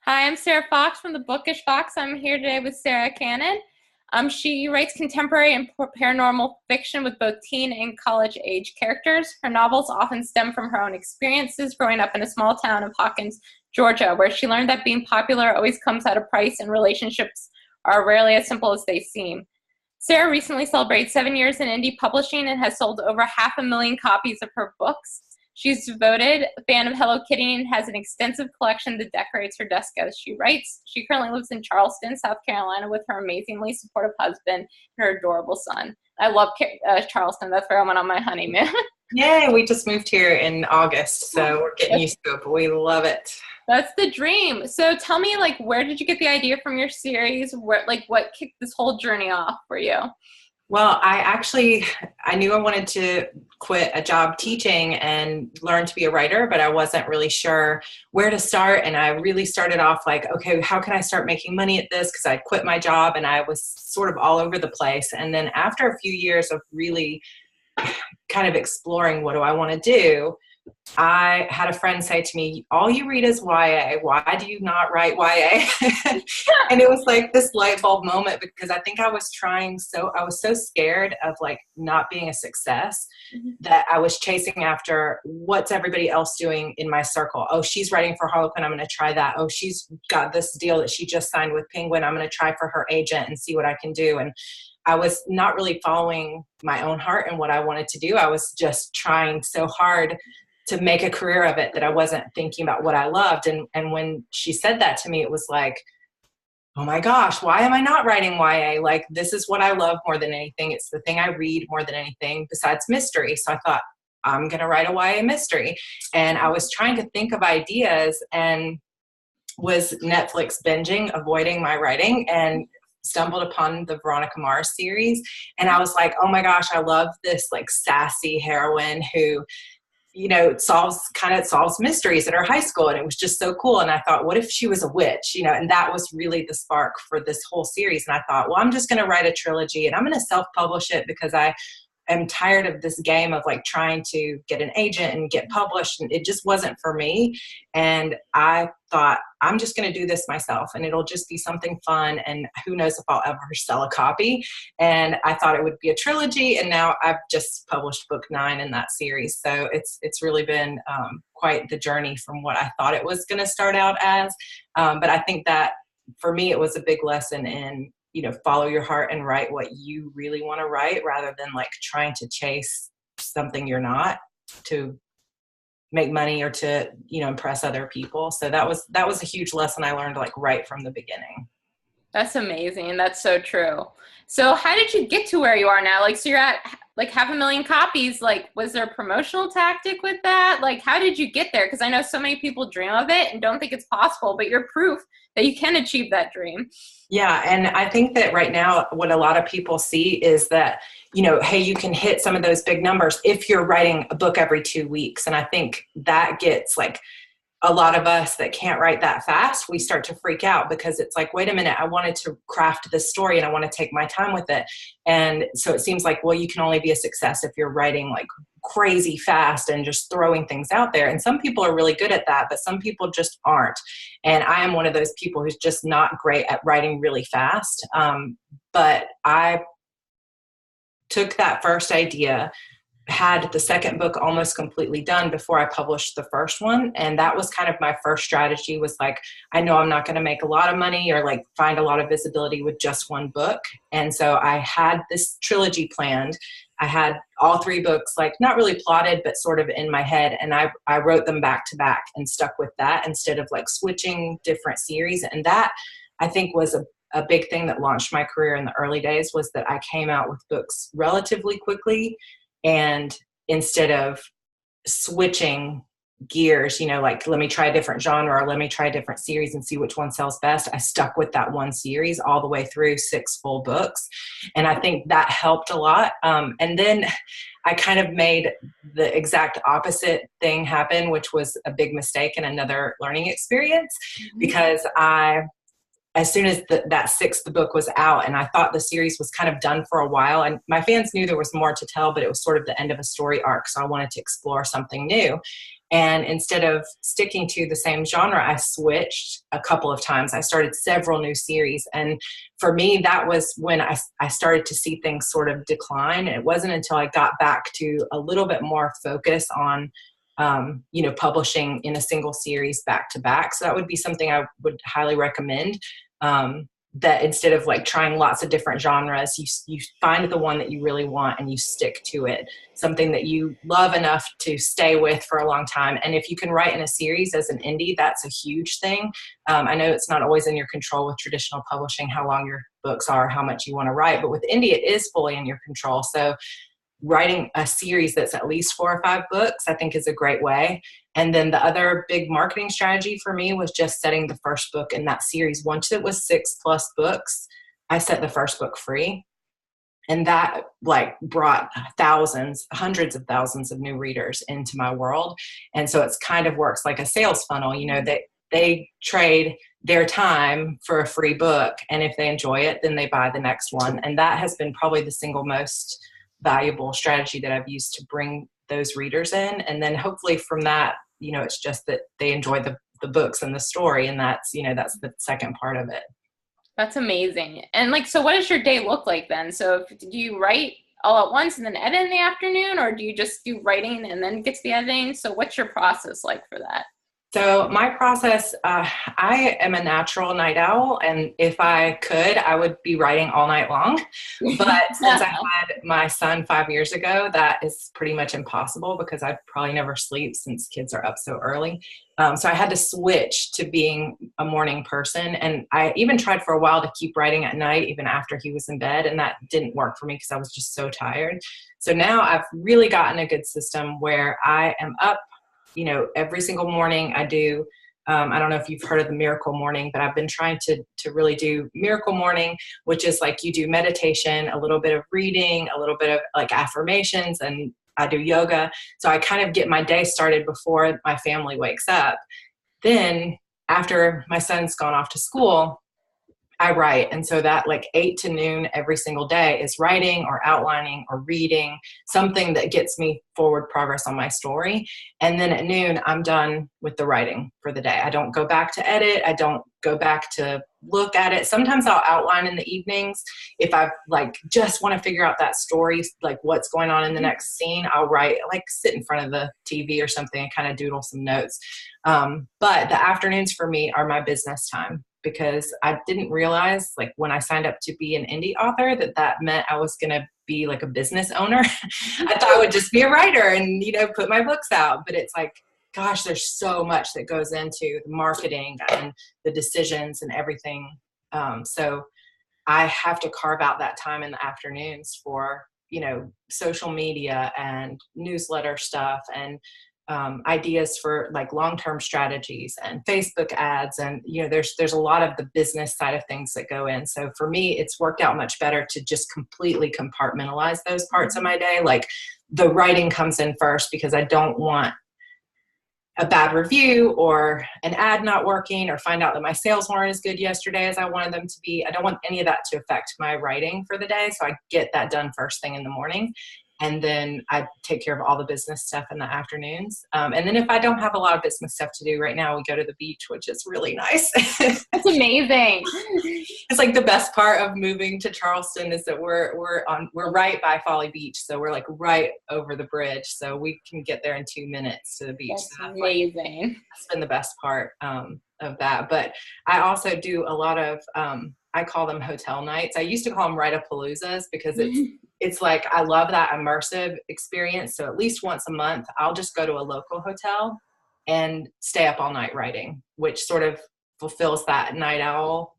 Hi, I'm Sarah Fox from the Bookish Fox. I'm here today with Sarah Cannon. She writes contemporary and paranormal fiction with both teen and college age characters. Her novels often stem from her own experiences growing up in a small town of Hawkins, Georgia, where she learned that being popular always comes at a price and relationships are rarely as simple as they seem. Sarah recently celebrated 7 years in indie publishing and has sold over 500,000 copies of her books. She's a devoted fan of Hello Kitty and has an extensive collection that decorates her desk as she writes. She currently lives in Charleston, South Carolina, with her amazingly supportive husband and her adorable son. I love Charleston. That's where I went on my honeymoon. Yay, we just moved here in August, so we're getting used to it, but we love it. That's the dream. So tell me, where did you get the idea from your series? What kicked this whole journey off for you? Well, I knew I wanted to quit a job teaching and learn to be a writer, but I wasn't really sure where to start. And I really started off okay, how can I start making money at this? Because I'd quit my job and I was sort of all over the place. And then after a few years of really kind of exploring what do I want to do, I had a friend say to me, all you read is YA. Why do you not write YA? And it was like this light bulb moment, because I think I was so scared of not being a success that I was chasing after what's everybody else doing in my circle. Oh, she's writing for Harlequin. I'm going to try that. Oh, she's got this deal that she just signed with Penguin. I'm going to try for her agent and see what I can do. And I was not really following my own heart and what I wanted to do. I was just trying so hard to make a career of it that I wasn't thinking about what I loved. And when she said that to me, it was like, oh my gosh, why am I not writing YA? This is what I love more than anything. It's the thing I read more than anything besides mystery. So I thought, I'm going to write a YA mystery. And I was trying to think of ideas and was Netflix binging, avoiding my writing, and stumbled upon the Veronica Mars series. And I was like, oh my gosh, I love this sassy heroine who solves mysteries at her high school. And it was just so cool. And I thought, what if she was a witch, and that was really the spark for this whole series. And I thought, well, I'm just going to write a trilogy and I'm going to self-publish it, because I am tired of this game of trying to get an agent and get published. And it just wasn't for me. And I thought, I'm just going to do this myself, and it'll just be something fun. And who knows if I'll ever sell a copy. And I thought it would be a trilogy. And now I've just published book 9 in that series. So it's really been quite the journey from what I thought it was going to start out as. But I think that for me, it was a big lesson in, follow your heart and write what you really want to write, rather than trying to chase something you're not to make money or to, impress other people. So that was a huge lesson I learned right from the beginning. That's amazing. That's so true. So how did you get to where you are now? So you're at 500,000 copies. Was there a promotional tactic with that? How did you get there? Because I know so many people dream of it and don't think it's possible, but you're proof that you can achieve that dream. Yeah. And I think that right now, what a lot of people see is that, hey, you can hit some of those big numbers if you're writing a book every 2 weeks. And I think that gets a lot of us that can't write that fast, we start to freak out, because it's wait a minute, I wanted to craft this story and I want to take my time with it. And so it seems well, you can only be a success if you're writing crazy fast and just throwing things out there. And some people are really good at that, but some people just aren't. And I am one of those people who's just not great at writing really fast. But I took that first idea, had the second book almost completely done before I published the first one. And that was kind of my first strategy, was I know I'm not going to make a lot of money or find a lot of visibility with just one book. And so I had this trilogy planned. I had all 3 books, not really plotted, but sort of in my head. And I wrote them back to back and stuck with that instead of switching different series. And that, I think, was a big thing that launched my career in the early days, was that I came out with books relatively quickly. And instead of switching gears, let me try a different genre, or let me try a different series and see which one sells best, I stuck with that one series all the way through 6 full books. And I think that helped a lot. And then I kind of made the exact opposite thing happen, which was a big mistake and another learning experience, because I as soon as that sixth book was out, and I thought the series was kind of done for a while, and my fans knew there was more to tell, but it was sort of the end of a story arc, so I wanted to explore something new. And instead of sticking to the same genre, I switched a couple of times. I started several new series. And for me, that was when I started to see things sort of decline. It wasn't until I got back to a little bit more focus on publishing in a single series back to back. So that would be something I would highly recommend. That instead of like trying lots of different genres, you find the one that you really want and you stick to it, something that you love enough to stay with for a long time. And if you can write in a series as an indie, that's a huge thing. I know it's not always in your control with traditional publishing, how long your books are, how much you want to write, but with indie, it is fully in your control. So writing a series that's at least 4 or 5 books, I think is a great way. And then the other big marketing strategy for me was just setting the first book in that series. Once it was 6+ books, I set the first book free. And that like brought thousands, hundreds of thousands of new readers into my world. And so it's kind of works like a sales funnel, they trade their time for a free book. And if they enjoy it, then they buy the next one. And that has been probably the single most valuable strategy that I've used to bring those readers in. And then hopefully from that, it's just that they enjoy the books and the story. And that's the second part of it. That's amazing. And so what does your day look like then? So do you write all at once and then edit in the afternoon, or do you just do writing and then get to the editing? So what's your process like for that? So my process, I am a natural night owl, and if I could, I would be writing all night long. But since I had my son 5 years ago, that is pretty much impossible because I probably never sleep since kids are up so early. So I had to switch to being a morning person. And I even tried for a while to keep writing at night, even after he was in bed. And that didn't work for me because I was just so tired. So now I've really gotten a good system where I am up every single morning. I do, I don't know if you've heard of the Miracle Morning, but I've been trying to really do Miracle Morning, which is like you do meditation, a little bit of reading, a little bit of like affirmations, and I do yoga. So I kind of get my day started before my family wakes up. Then after my son's gone off to school, I write. And so that like 8 to noon every single day is writing or outlining or reading something that gets me forward progress on my story. And then at noon, I'm done with the writing for the day. I don't go back to edit. I don't go back to look at it. Sometimes I'll outline in the evenings. If I like just want to figure out that story, like what's going on in the next scene, I'll write, like sit in front of the TV or something and kind of doodle some notes. But the afternoons for me are my business time, because I didn't realize, like when I signed up to be an indie author, that meant I was going to be like a business owner. I thought I would just be a writer and, put my books out. But it's like, gosh, there's so much that goes into the marketing and the decisions and everything. So I have to carve out that time in the afternoons for, social media and newsletter stuff and ideas for like long-term strategies and Facebook ads. And, there's a lot of the business side of things that go in. So for me, it's worked out much better to just completely compartmentalize those parts of my day. Like the writing comes in first because I don't want a bad review or an ad not working or find out that my sales weren't as good yesterday as I wanted them to be. I don't want any of that to affect my writing for the day. So I get that done first thing in the morning. And then I take care of all the business stuff in the afternoons. And then if I don't have a lot of business stuff to do right now, we go to the beach, which is really nice. That's amazing. It's like the best part of moving to Charleston is that we're right by Folly Beach. So we're like right over the bridge. So we can get there in 2 minutes to the beach. That's so amazing. That's been the best part of that. But I also do a lot of, I call them hotel nights. I used to call them write-a-paloozas because it's like, I love that immersive experience. So at least once a month, I'll just go to a local hotel and stay up all night writing, which sort of fulfills that night owl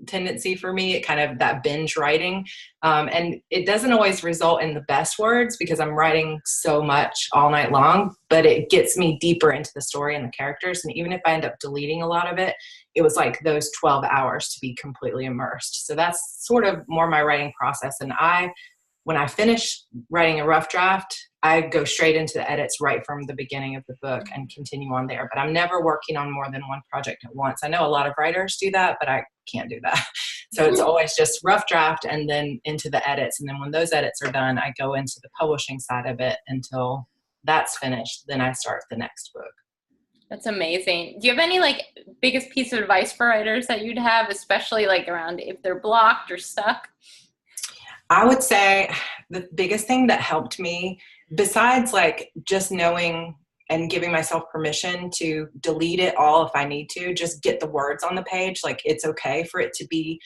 tendency for me. It kind of that binge writing. And it doesn't always result in the best words because I'm writing so much all night long, but it gets me deeper into the story and the characters. And even if I end up deleting a lot of it, it was like those 12 hours to be completely immersed. So that's sort of more my writing process. And when I finish writing a rough draft, I go straight into the edits right from the beginning of the book and continue on there. But I'm never working on more than one project at once. I know a lot of writers do that, but I can't do that. So it's always just rough draft and then into the edits. And then when those edits are done, I go into the publishing side of it until that's finished. Then I start the next book. That's amazing. Do you have any like biggest piece of advice for writers that you'd have, especially like around if they're blocked or stuck? I would say the biggest thing that helped me, besides like just knowing and giving myself permission to delete it all if I need to, just get the words on the page. Like it's okay for it to be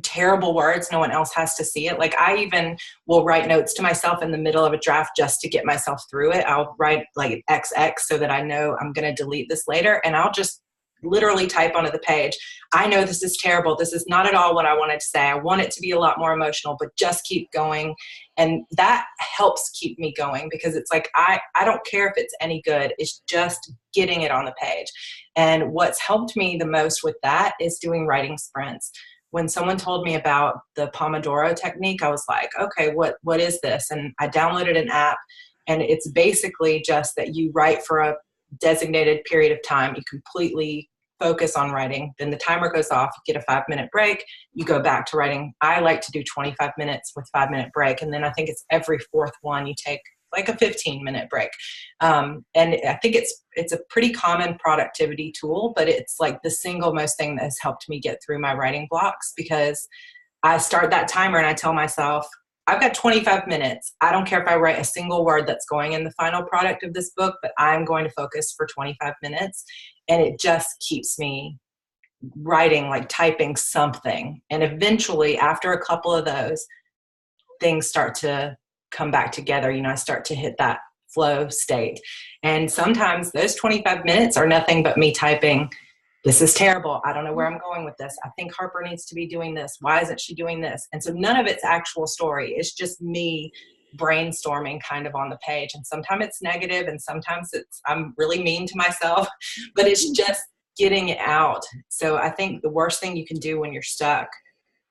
terrible words. No one else has to see it. Like I even will write notes to myself in the middle of a draft just to get myself through it. I'll write like XX so that I know I'm going to delete this later, and I'll just literally type onto the page, I know this is terrible. This is not at all what I wanted to say. I want it to be a lot more emotional, but just keep going. And that helps keep me going, because it's like, I don't care if it's any good. It's just getting it on the page. And what's helped me the most with that is doing writing sprints. When someone told me about the Pomodoro technique, I was like, okay, what is this? And I downloaded an app, and it's basically just that you write for a designated period of time. You completely focus on writing. Then the timer goes off, you get a 5-minute break, you go back to writing. I like to do 25 minutes with 5-minute break. And then I think it's every fourth one you take like a 15-minute break. And I think it's a pretty common productivity tool, but it's like the single most thing that has helped me get through my writing blocks, because I start that timer and I tell myself, I've got 25 minutes. I don't care if I write a single word that's going in the final product of this book, but I'm going to focus for 25 minutes. And it just keeps me writing, like typing something. And eventually, after a couple of those, things start to come back together. You know, I start to hit that flow state. And sometimes those 25 minutes are nothing but me typing, this is terrible. I don't know where I'm going with this. I think Harper needs to be doing this. Why isn't she doing this? And so none of it's actual story. It's just me brainstorming kind of on the page. And sometimes it's negative, and sometimes I'm really mean to myself, but it's just getting it out. So I think the worst thing you can do when you're stuck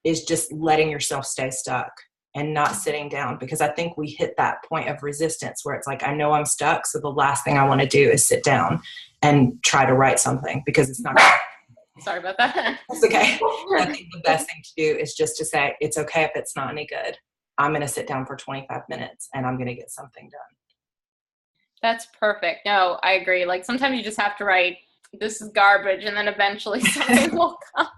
is just letting yourself stay stuck and not sitting down, because I think we hit that point of resistance where it's like, I know I'm stuck, so the last thing I want to do is sit down and try to write something, because it's not gonna. Sorry about that. It's okay. I think the best thing to do is just to say, it's okay if it's not any good. I'm going to sit down for 25 minutes and I'm going to get something done. That's perfect. No, I agree. Like sometimes you just have to write, this is garbage, and then eventually something will come.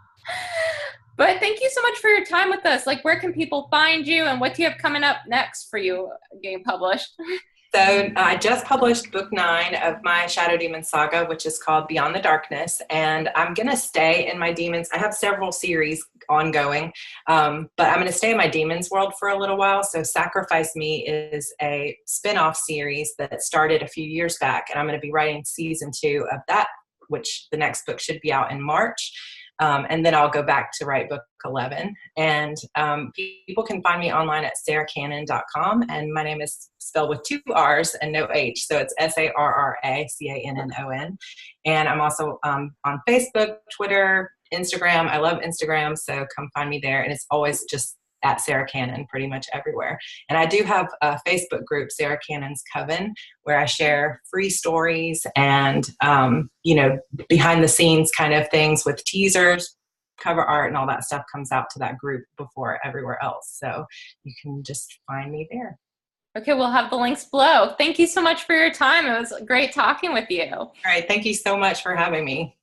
But thank you so much for your time with us. Like, where can people find you, and what do you have coming up next for you getting published? So I just published book 9 of my Shadow Demon saga, which is called Beyond the Darkness. And I'm going to stay in my demons. I have several series ongoing, but I'm going to stay in my demons world for a little while. So Sacrifice Me is a spin-off series that started a few years back. And I'm going to be writing season 2 of that, which the next book should be out in March. And then I'll go back to write book 11. And people can find me online at sarracannon.com. And my name is spelled with 2 R's and no H. So it's SARRACANNON. And I'm also on Facebook, Twitter, Instagram. I love Instagram, so come find me there. And it's always just at Sarra Cannon pretty much everywhere. And I do have a Facebook group, Sarra Cannon's Coven, where I share free stories and, behind the scenes kind of things with teasers, cover art, and all that stuff comes out to that group before everywhere else. So you can just find me there. Okay, we'll have the links below. Thank you so much for your time. It was great talking with you. All right. Thank you so much for having me.